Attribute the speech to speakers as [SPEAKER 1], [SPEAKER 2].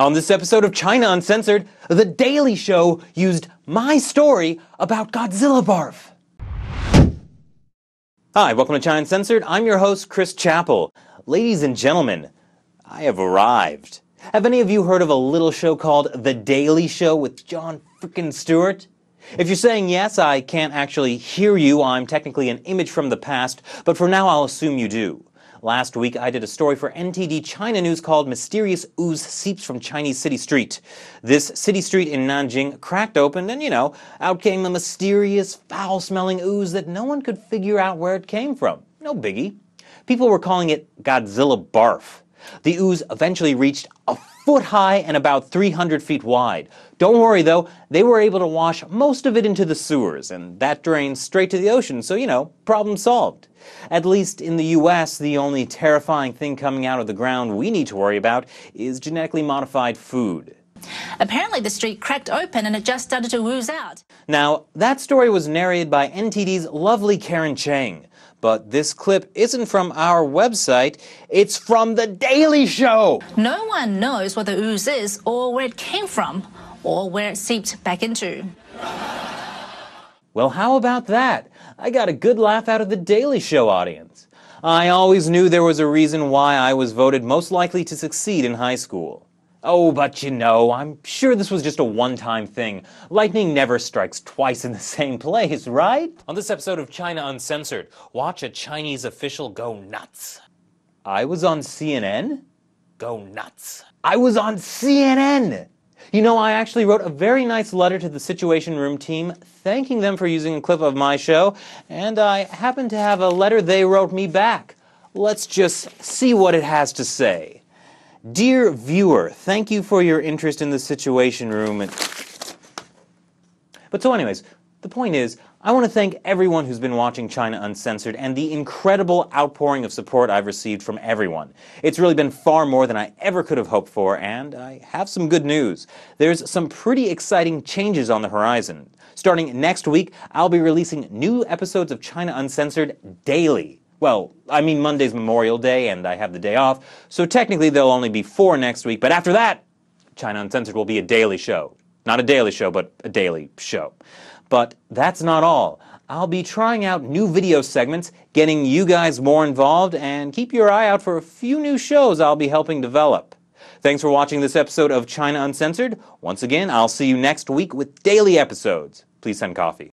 [SPEAKER 1] On this episode of China Uncensored, The Daily Show used my story about Godzilla Barf. Hi, welcome to China Uncensored. I'm your host, Chris Chappell. Ladies and gentlemen, I have arrived. Have any of you heard of a little show called The Daily Show with Jon frickin' Stewart? If you're saying yes, I can't actually hear you. I'm technically an image from the past, but for now I'll assume you do. Last week, I did a story for NTDonChina News called Mysterious Ooze Seeps from Chinese City Street. This city street in Nanjing cracked open and, out came a mysterious, foul-smelling ooze that no one could figure out where it came from. No biggie. People were calling it Godzilla Barf. The ooze eventually reached a foot high and about 300 feet wide. Don't worry though, they were able to wash most of it into the sewers, and that drains straight to the ocean, so problem solved. At least in the US, the only terrifying thing coming out of the ground we need to worry about is genetically modified food.
[SPEAKER 2] Apparently the street cracked open and it just started to ooze out.
[SPEAKER 1] Now, that story was narrated by NTD's lovely Karen Chang. But this clip isn't from our website, it's from The Daily Show!
[SPEAKER 2] No one knows what the ooze is, or where it came from, or where it seeped back into.
[SPEAKER 1] Well, how about that? I got a good laugh out of The Daily Show audience. I always knew there was a reason why I was voted most likely to succeed in high school. Oh, but I'm sure this was just a one-time thing. Lightning never strikes twice in the same place, right? On this episode of China Uncensored, watch a Chinese official go nuts. I was on CNN? Go nuts. I was on CNN! I actually wrote a very nice letter to the Situation Room team thanking them for using a clip of my show, and I happen to have a letter they wrote me back. Let's just see what it has to say. Dear viewer, thank you for your interest in the Situation Room. But so anyways, the point is, I want to thank everyone who's been watching China Uncensored and the incredible outpouring of support I've received from everyone. It's really been far more than I ever could have hoped for, and I have some good news. There's some pretty exciting changes on the horizon. Starting next week, I'll be releasing new episodes of China Uncensored daily. Well, I mean Monday's Memorial Day, and I have the day off, so technically there'll only be 4 next week, but after that, China Uncensored will be a daily show. Not a daily show, but a daily show. But that's not all. I'll be trying out new video segments, getting you guys more involved, and keep your eye out for a few new shows I'll be helping develop. Thanks for watching this episode of China Uncensored. Once again, I'll see you next week with daily episodes. Please send coffee.